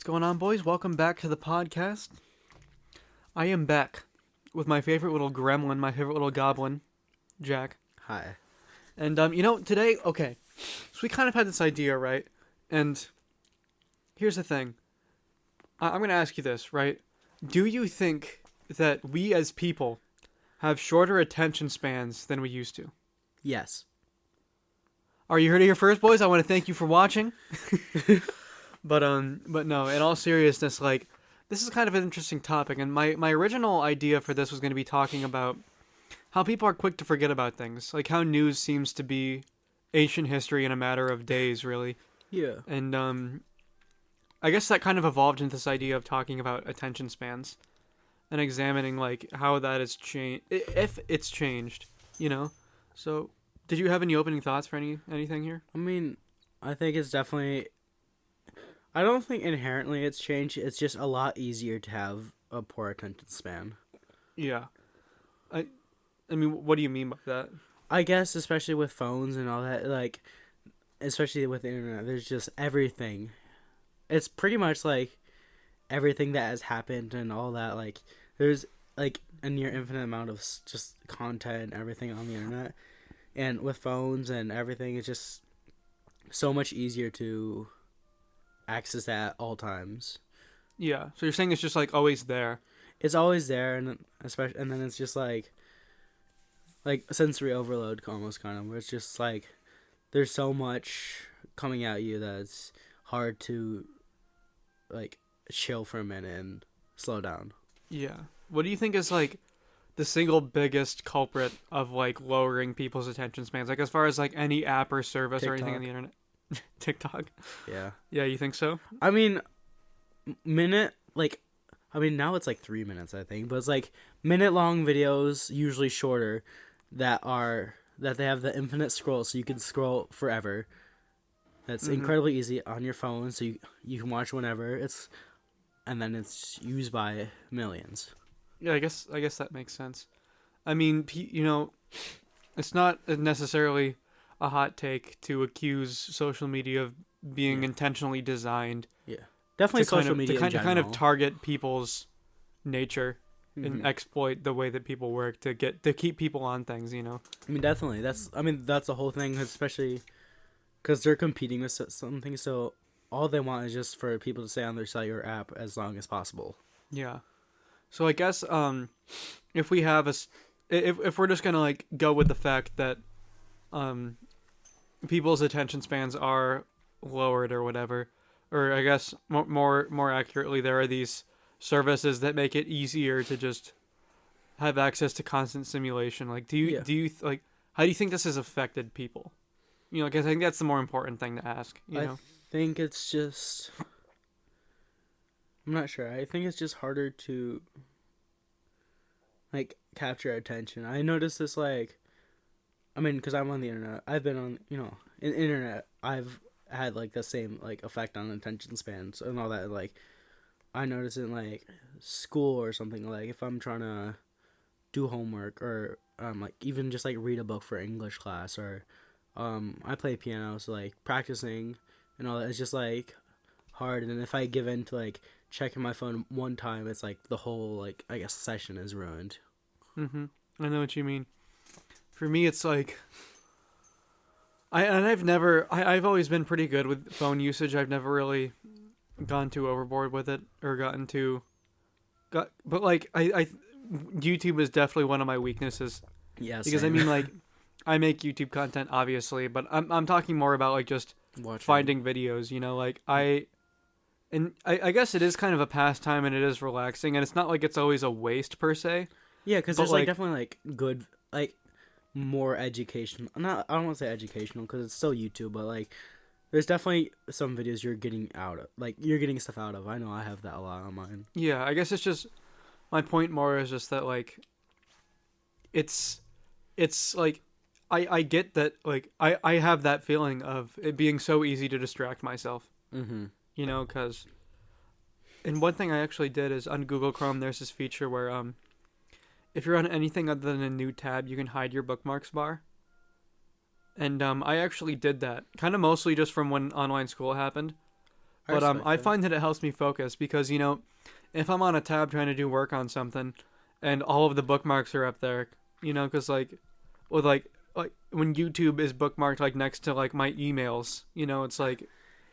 What's going on, boys? Welcome back to the podcast. I am back with my favorite little gremlin, my favorite little goblin, Jack. Hi. And, today, okay, so we kind of had this idea, right? And here's the thing. I'm going to ask you this, right? Do you think that we as people have shorter attention spans than we used to? Yes. Are you heard it here first, boys? I want to thank you for watching. But no, in all seriousness, like, this is kind of an interesting topic, and my original idea for this was going to be talking about how people are quick to forget about things, like how news seems to be ancient history in a matter of days, really. Yeah. And I guess that kind of evolved into this idea of talking about attention spans and examining like how that has changed, if it's changed, you know. So, did you have any opening thoughts for anything here? I mean, I think it's definitely... I don't think inherently it's changed. It's just a lot easier to have a poor attention span. Yeah. I mean, what do you mean by that? I guess especially with phones and all that, like, especially with the internet, there's just everything. It's pretty much like everything that has happened and all that. Like, there's like a near infinite amount of just content and everything on the internet. And with phones and everything, it's just so much easier to access that at all times. Yeah. So you're saying it's just like always there. It's always there, and then it's just like sensory overload almost kind of, where it's just like there's so much coming at you that it's hard to like chill for a minute and slow down. Yeah. What do you think is like the single biggest culprit of like lowering people's attention spans? Like as far as like any app or service or anything on the internet? TikTok. Yeah. Yeah, you think so? I mean, now it's like 3 minutes, I think, but it's like minute-long videos, usually shorter, that they have the infinite scroll, so you can scroll forever. That's incredibly easy on your phone, so you can watch whenever. And then it's used by millions. Yeah, I guess that makes sense. I mean, it's not necessarily a hot take to accuse social media of being intentionally designed. Yeah, definitely social media to kind of target people's nature and exploit the way that people work to keep people on things. You know. I mean, definitely. That's the whole thing, especially because they're competing with something. So all they want is just for people to stay on their cellular app as long as possible. Yeah. So I guess if we have if we're just gonna like go with the fact that people's attention spans are lowered or whatever, or I guess more accurately, there are these services that make it easier to just have access to constant stimulation. Like, do you like, how do you think this has affected people? You know, because I think that's the more important thing to ask. I think it's just, I'm not sure. I think it's just harder to like capture attention. I noticed this like, I mean, because I'm on the internet. I've been on, in internet. I've had like the same like effect on attention spans and all that. Like, I notice in like school or something. Like, if I'm trying to do homework or like even just like read a book for English class, or I play piano, so like practicing and all that is just like hard. And if I give in to like checking my phone one time, it's like the whole like I guess session is ruined. I know what you mean. For me, it's like, I've always been pretty good with phone usage. I've never really gone too overboard with it or but like, YouTube is definitely one of my weaknesses. Yeah, because same. I mean, like, I make YouTube content, obviously, but I'm talking more about like just finding videos, like I guess it is kind of a pastime and it is relaxing, and it's not like it's always a waste per se. Yeah, because there's like definitely like good, like more educational. I don't want to say educational because it's still YouTube, but like there's definitely some videos you're getting stuff out of. I know I have that a lot on mine. Yeah, I guess it's just, my point more is just that like it's like I get that, like I have that feeling of it being so easy to distract myself. Because, and one thing I actually did is on Google Chrome there's this feature where if you're on anything other than a new tab, you can hide your bookmarks bar. And I actually did that, kind of mostly just from when online school happened. I But respect I that. find that it helps me focus because if I'm on a tab trying to do work on something, and all of the bookmarks are up there, because like with like when YouTube is bookmarked like next to like my emails, it's like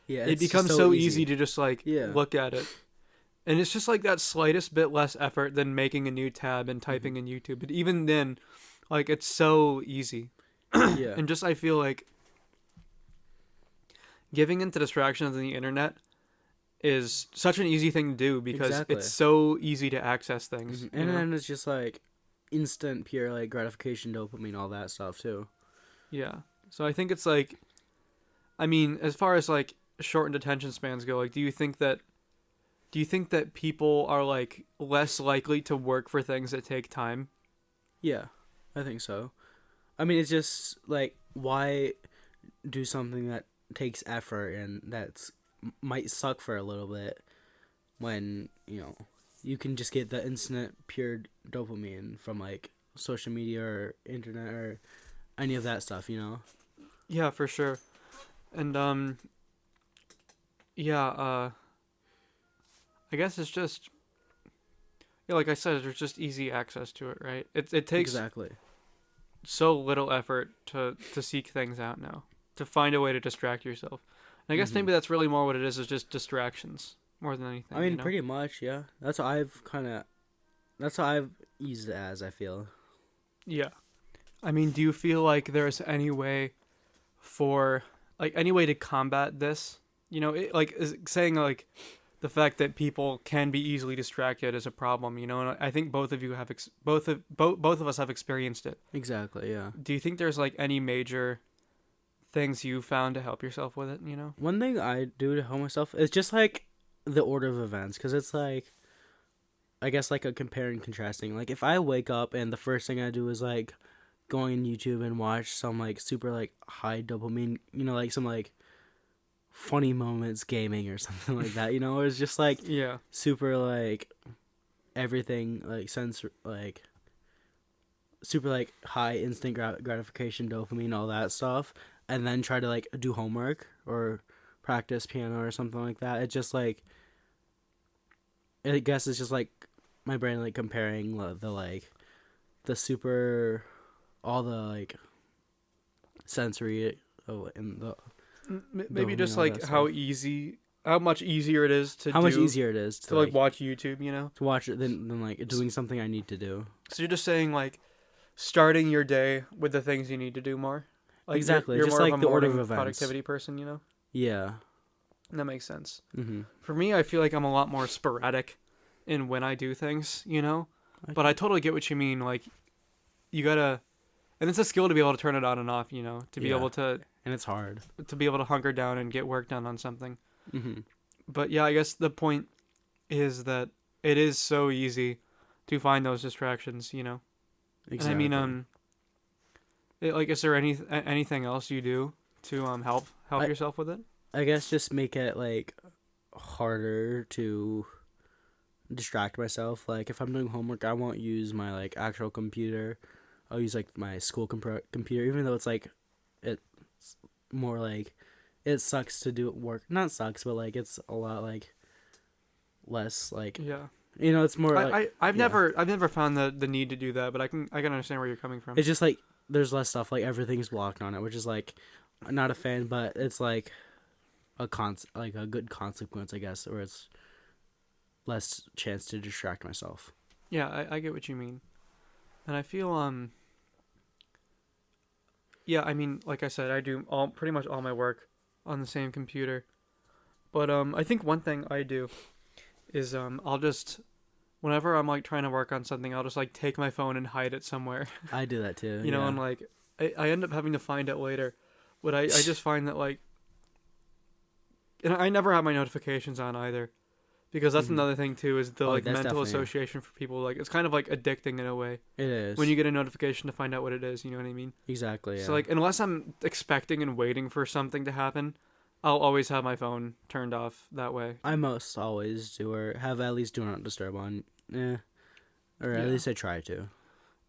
Yeah, it it's just becomes so so easy easy. to just like Yeah. look at it. And it's just like that slightest bit less effort than making a new tab and Hmm. typing in YouTube. But even then, like it's so easy. Yeah. And just I feel like giving into distractions on the internet is such an easy thing to do because it's Exactly. so easy to access things, And then it's just like instant, pure like gratification, dopamine, all that stuff too. Yeah. So I think it's like, I mean, as far as like shortened attention spans go, like do you think that people are like less likely to work for things that take time? Yeah, I think so. I mean, it's just like why do something that takes effort and that's might suck for a little bit when you can just get the instant pure dopamine from like social media or internet or any of that stuff. Yeah, for sure. And yeah, I guess it's just, yeah, like I said, there's just easy access to it, right? It takes Exactly. so little effort to seek things out now, to find a way to distract yourself. And I guess Hmm. maybe that's really more what it is just distractions more than I anything, mean, pretty much, yeah. That's how I've used it as, I feel. Yeah. I mean, do you feel like there's any way for like any way to combat this? Like saying like the fact that people can be easily distracted is a problem. And I think both of you have both of us have experienced it. Exactly, yeah. Do you think there's like any major things you found to help yourself with it? One thing I do to help myself is just like the order of events, because it's like, I guess, like a compare and contrasting. Like, if I wake up and the first thing I do is like go on YouTube and watch some like super like high dopamine, like some like funny moments gaming or something like that, or it's just like Yeah. super like everything like sense like super like high instant gratification dopamine, all that stuff, and then try to like do homework or practice piano or something like that. It just like, I guess it's just like my brain like comparing the like the super, all the like sensory, and the Maybe dopamine, just all that like stuff. how much easier it is to How much do easier it is to like watch YouTube. to watch it than like doing something I need to do. So you're just saying like starting your day with the things you need to do more. Like you're Exactly, you're just more of like a the order of morning events. productivity person. Yeah. That makes sense. Mhm. For me, I feel like I'm a lot more sporadic in when I do things. But I Okay. totally get what you mean. Like you gotta, and it's a skill to be able to turn it on and off. To be Yeah, able to and it's hard. to be able to hunker down and get work done on something. Mhm. But yeah, I guess the point is that it is so easy to find those distractions. And I mean, Exactly. like, is there anything else you do to help I yourself with it? I guess just make it like harder to distract myself. Like, if I'm doing homework, I won't use my like actual computer. I'll use like my school computer, even though it's like, it's more like, it sucks to do work. Not sucks, but like it's a lot like less like, Yeah. it's more I, like, I I've yeah. never found the need to do that, but I can understand where you're coming from. It's just like there's less stuff, like everything's blocked on it, which is like, I'm not a fan, but it's like like a good consequence, I guess, or it's less chance to distract myself. Yeah, I get what you mean, and I feel yeah, I mean, like I said, I do pretty much all my work on the same computer, but I think one thing I do is I'll just whenever I'm like trying to work on something, I'll just like take my phone and hide it somewhere, I do that too. and Yeah. like I end up having to find it later, but I just find that like, and I never have my notifications on either. Because that's Hmm. another thing too is the Oh, like that's mental definitely, association for people, like it's kind of like addicting in a way it when is. you get a notification to find out what it is, you know what I mean? Exactly. So Yeah. like unless I'm expecting and waiting for something to happen, I'll always have my phone turned off that way. I most always do, or have at least do not disturb on. Or at Yeah. least I try to.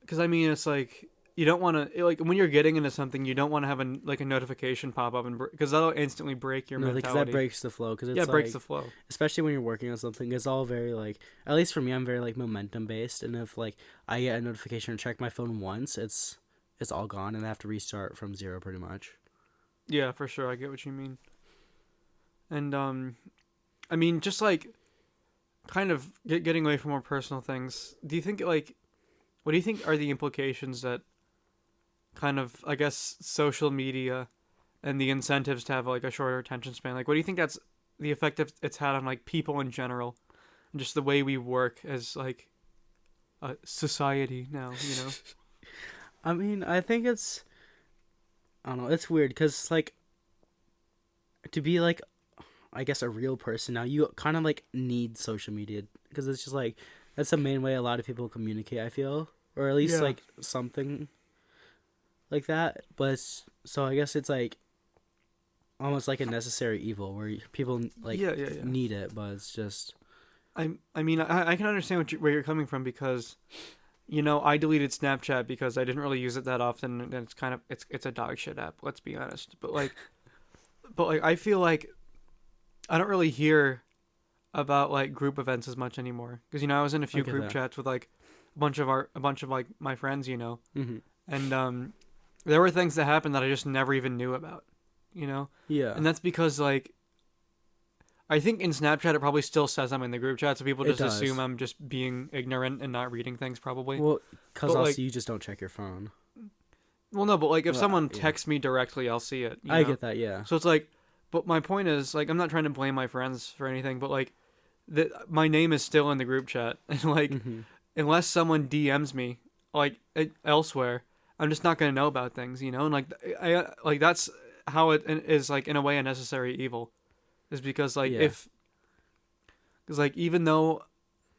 Cuz I mean it's like you don't want to, like, when you're getting into something, you don't want to have a notification pop up, and because that'll instantly break your No, because that mentality. breaks the flow. Because Yeah, it's it breaks like, the flow. especially when you're working on something, it's all very like. At least for me, I'm very like momentum based, and if like I get a notification or check my phone once, it's all gone, and I have to restart from zero pretty much. Yeah, for sure. I get what you mean. And I mean, just like kind of getting away from more personal things. Do you think like, what do you think are the implications that kind of, I guess, social media and the incentives to have like a shorter attention span? Like, what do you think that's the effect it's had on like people in general, and just the way we work as like a society now? You know? I mean, I think it's. I don't know. It's weird because like to be like, I guess a real person now, you kind of like need social media because it's just like that's the main way a lot of people communicate. I feel, or at least Yeah. like something like that. But so I guess it's like almost like a necessary evil where people like Yeah, yeah, yeah. need it, but it's just I mean, I can understand where you're coming from because, you know, I deleted Snapchat because I didn't really use it that often, and it's kind of it's a dog shit app. Let's be honest. But like I feel like I don't really hear about like group events as much anymore because, you know, I was in a few get group that. chats with like a bunch of like my friends, you know, Mm-hmm. and there were things that happened that I just never even knew about, you know, Yeah, and that's because like I think in Snapchat it probably still says I'm in the group chat, so people it just assume does. I'm just being ignorant and not reading things probably. Well, because But also like, you just don't check your phone. well, no, but like if Well, someone yeah, texts me directly, I'll see it, you I know. get that. Yeah, So it's like, but my point is like I'm not trying to blame my friends for anything, but like that my name is still in the group chat, and like mm-hmm. unless someone DMs me like elsewhere, I'm just not gonna know about things, you know. And like I like that's how it is, like in a way a necessary evil, is because like Yeah, if because like even though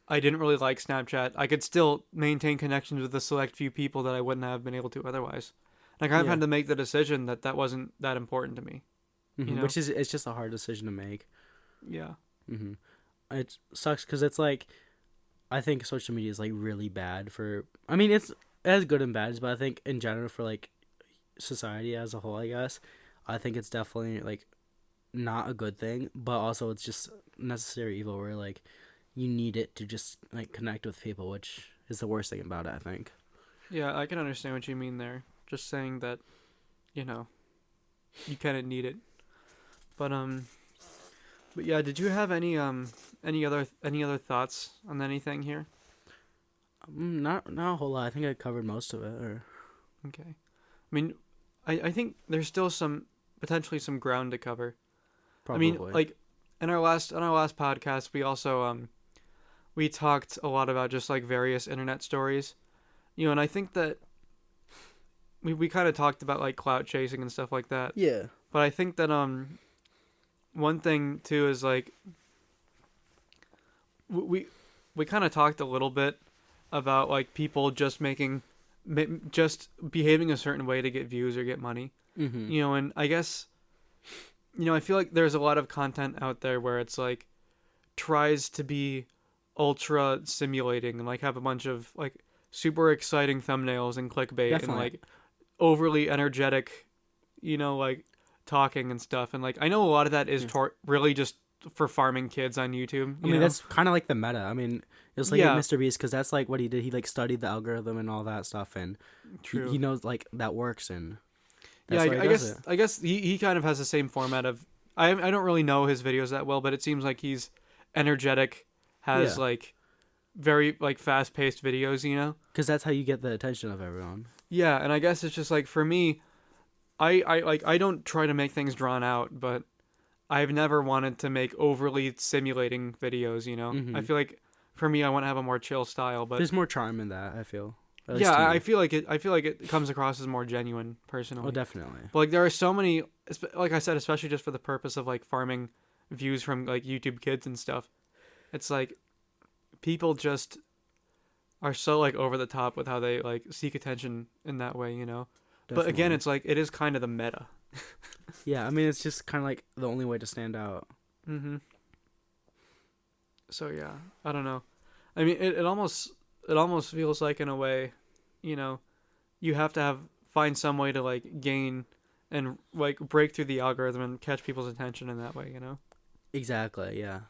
I didn't really like Snapchat, I could still maintain connections with a select few people that I wouldn't have been able to otherwise. And I kind of yeah. had to make the decision that that wasn't that important to me, you Mm-hmm. know? Which is it's just a hard decision to make. Yeah. Mm-hmm. It sucks because it's like I think social media is like really bad for. I mean, it has good and bads, but I think in general for like society as a whole, I guess, I think it's definitely like not a good thing, but also it's just necessary evil where like you need it to just like connect with people, which is the worst thing about it, I think. Yeah, I can understand what you mean there. Just saying that, you know, you kind of need it. But but yeah, did you have any other thoughts on anything here? Not a whole lot. I think I covered most of it. Or Okay. I mean, I think there's still some potentially some ground to cover. I mean, probably. like in our last podcast, we also we talked a lot about just like various internet stories, you know, and I think that we kind of talked about like clout chasing and stuff like that. Yeah. But I think that one thing too is like we we kind of talked a little bit about like people just just behaving a certain way to get views or get money, Mm-hmm. you know, and I guess, you know, I feel like there's a lot of content out there where it's like tries to be ultra simulating and like have a bunch of like super exciting thumbnails and clickbait and Definitely. like overly energetic, you know, like talking and stuff. And like I know a lot of that is Yeah. really just for farming kids on YouTube, I you mean, know. that's kind of like the meta. I mean, it's like Yeah, Mr. Beast because that's like what he did. He like studied the algorithm and all that stuff, and he true. knows like that works, and Yeah, that's why he does it. I guess he kind of has the same format of I don't really know his videos that well, but it seems like he's energetic, has Yeah, like very like fast paced videos, you know. because that's how you get the attention of everyone. Yeah, and I guess it's just like for me, I don't try to make things drawn out, but I've never wanted to make overly simulating videos, you know. I Mm-hmm. feel like for me I want to have a more chill style, but There's more charm in that. I feel, at yeah, least to I me. feel like it comes across as more genuine Oh, personally. definitely. But like there are so many, like I said, especially just for the purpose of like farming views from like YouTube kids and stuff. It's like people just are so like over the top with how they like seek attention in that way, you know. But again, Definitely. it's like it is kind of the meta. Yeah, I mean, it's just kind of like the only way to stand out. Mhm. So yeah, I don't know. I mean, it almost feels like in a way, you know, you have to find some way to like gain and like break through the algorithm and catch people's attention in that way, you know? Exactly. Yeah.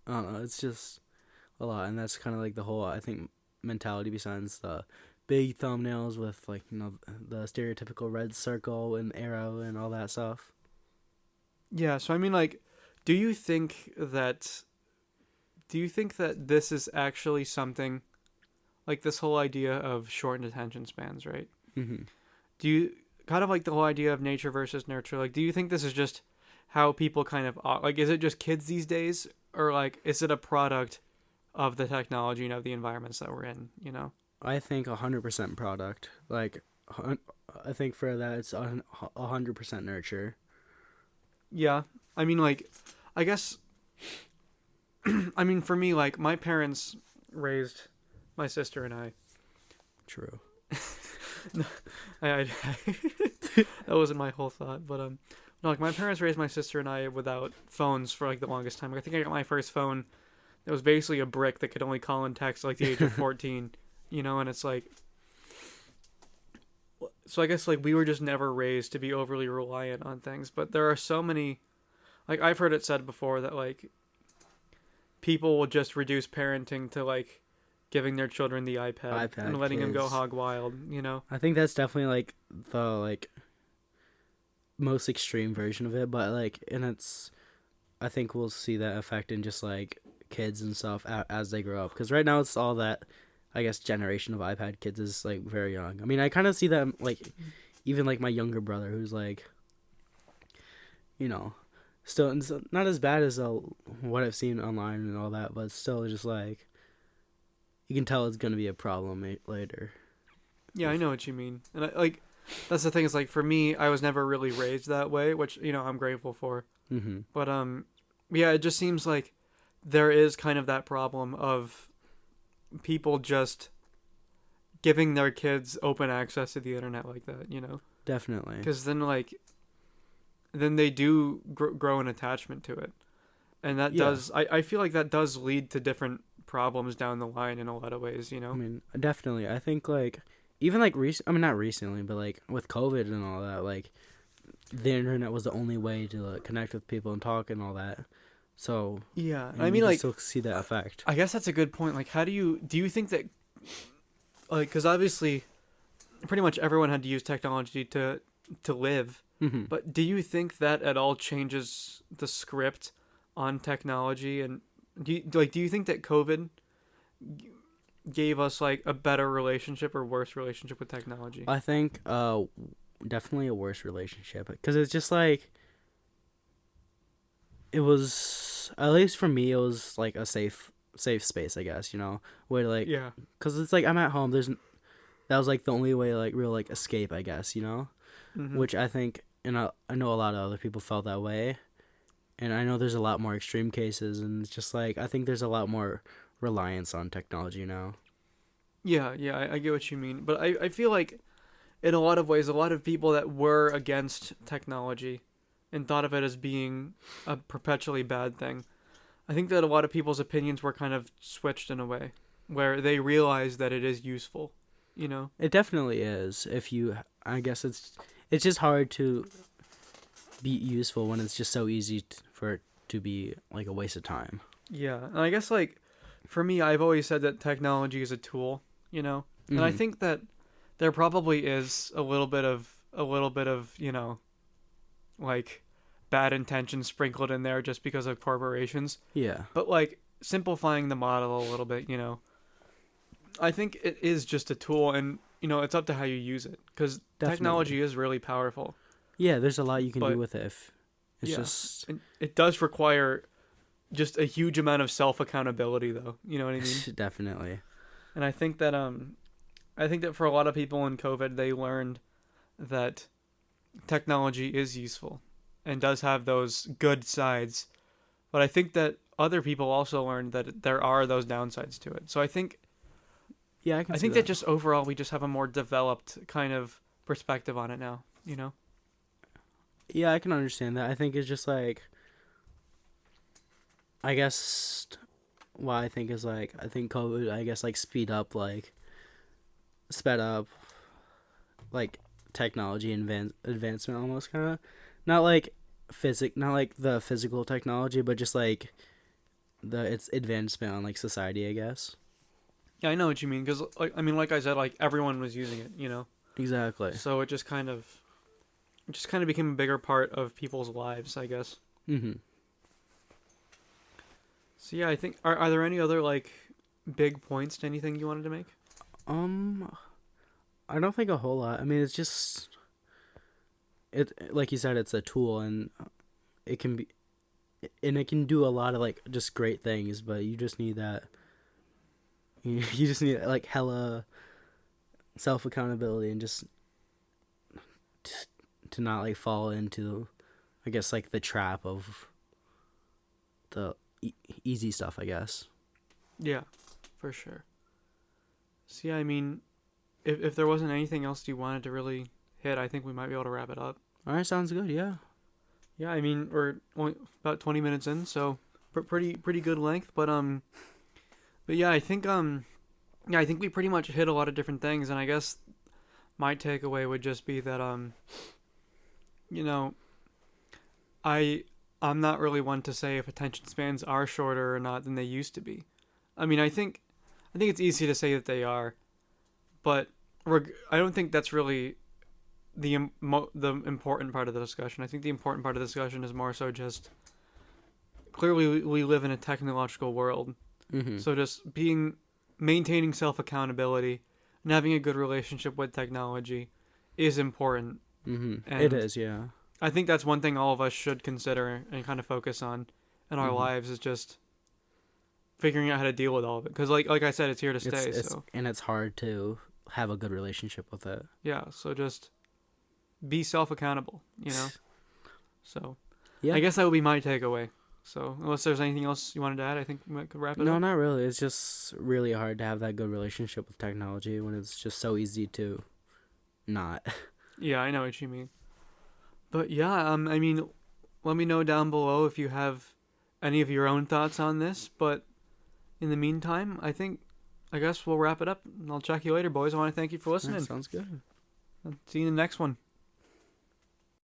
I don't know. It's just a lot, and that's kind of like the whole I think mentality besides the big thumbnails with like the stereotypical red circle and arrow and all that stuff. Yeah, so I mean like do you think that this is actually something like this whole idea of shortened attention spans, right? Mm-hmm. Do you kind of like the whole idea of nature versus nurture? Like, do you think this is just how people kind of like? Is it just kids these days, or like is it a product of the technology and of the environments that we're in? You know? I think 100% product. Like, I think for that it's 100% nurture. Yeah. I mean, like, I guess. I mean, for me, like, my parents raised my sister and I. True. I that wasn't my whole thought, but no, like my parents raised my sister and I without phones for like the longest time. Like, I think I got my first phone. It was basically a brick that could only call and text at, like the age of 14, you know, and it's like, so I guess like we were just never raised to be overly reliant on things. But there are so many, like I've heard it said before that like people will just reduce parenting to like giving their children the iPad and letting them go kids. hog wild, you know? I think that's definitely like the like most extreme version of it, but like and it's I think we'll see that effect in just like kids and stuff as they grow up because right now it's all that I guess generation of iPad kids is like very young. I mean, I kind of see that like even like my younger brother who's like you know still it's not as bad as what I've seen online and all that, but still just like you can tell it's going to be a problem later. Yeah, I know what you mean. And like that's the thing is like for me, I was never really raised that way, which you know, I'm grateful for. Mm-hmm. But yeah, it just seems like there is kind of that problem of people just giving their kids open access to the internet like that, you know? Definitely. Cuz then like then they do grow an attachment to it. And that Yeah. does I feel like that does lead to different problems down the line in a lot of ways, you I know? mean, definitely. I think like even like I mean not recently, but like with COVID and all that, like the internet was the only way to like, connect with people and talk and all that. So Yeah. and I you mean can like still see that effect. I guess that's a good point. Like how do you think that like cuz obviously pretty much everyone had to use technology to live. Mm-hmm. But do you think that at all changes the script on technology? And do you think that COVID gave us like a better relationship or worse relationship with technology? I think definitely a worse relationship because it's just like it was at least for me it was like a safe space I guess where like Yeah. because it's like I'm at home that was like the only way like real like escape I guess Mm-hmm. which I think and I know a lot of other people felt that way and I know there's a lot more extreme cases and it's just like I think there's a lot more reliance on technology now. Yeah, yeah, I get what you mean. But I feel like in a lot of ways, a lot of people that were against technology and thought of it as being a perpetually bad thing, I think that a lot of people's opinions were kind of switched in a way where they realized that it is useful, you know? It definitely is. If you, I guess it's just hard to be useful when it's just so easy for it to be like a waste of time. Yeah, and I guess like for me, I've always said that technology is a tool, you know? And I Mm-hmm. think that there probably is a little bit of like bad intentions sprinkled in there just because of corporations. Yeah, But like simplifying the model a little bit, I think it is just a tool, and it's up to how you use it because definitely. technology is really powerful. Yeah, there's a lot you can do But with it if it's yeah, just and it does require just a huge amount of self accountability, though. You know what I mean? definitely. And I think that for a lot of people in COVID, they learned that technology is useful and does have those good sides. But I think that other people also learned that there are those downsides to it. So Yeah, I can I see think that that. just overall we just have a more developed kind of perspective on it now, Yeah, I can understand that. I think it's just like I guess what I think is like I think COVID I guess like sped up like technology advancement almost kind of, not like not like the physical technology, but just like its advancement on like society, I guess. Yeah, I know what you mean. Because like I said, like everyone was using it, you know. Exactly. So it just kind of became a bigger part of people's lives, I guess. Mm-hmm. So yeah, I think are there any other like big points to anything you wanted to make? Um, I don't think a whole lot. I mean, it's just it like you said, it's a tool, and it can be, and it can do a lot of like just great things, but you just need that. You just need like hella self accountability and just t- to not like fall into, I guess, like the trap of the easy stuff, I guess. Yeah, for sure. So yeah, I mean, if there wasn't anything else you wanted to really hit, I think we might be able to wrap it up. All right, sounds good. Yeah. Yeah, I mean we're only about 20 minutes in, so pretty good length. But yeah, I think we pretty much hit a lot of different things, and I guess my takeaway would just be that you know, I I'm not really one to say if attention spans are shorter or not than they used to be. I mean, I think it's easy to say that they are, but I don't think that's really the important part of the discussion. I think the important part of the discussion is more so just clearly we live in a technological world, Mm-hmm. so just maintaining self accountability and having a good relationship with technology is important. Mm-hmm. It And is, yeah. I think that's one thing all of us should consider and kind of focus on in our Mm-hmm. lives is just figuring out how to deal with all of it. Because like I said, it's here to stay. It's So and it's hard to have a good relationship with it. yeah, so just be self accountable. You know. So Yeah. I guess that would be my takeaway. So unless there's anything else you wanted to add, I think we could wrap it No, up. not really. It's just really hard to have that good relationship with technology when it's just so easy to not. Yeah, I know what you mean. But yeah, I mean, let me know down below if you have any of your own thoughts on this. But in the meantime, I guess we'll wrap it up. I'll check you later, boys. I want to thank you for That listening. sounds good. See you in the next one.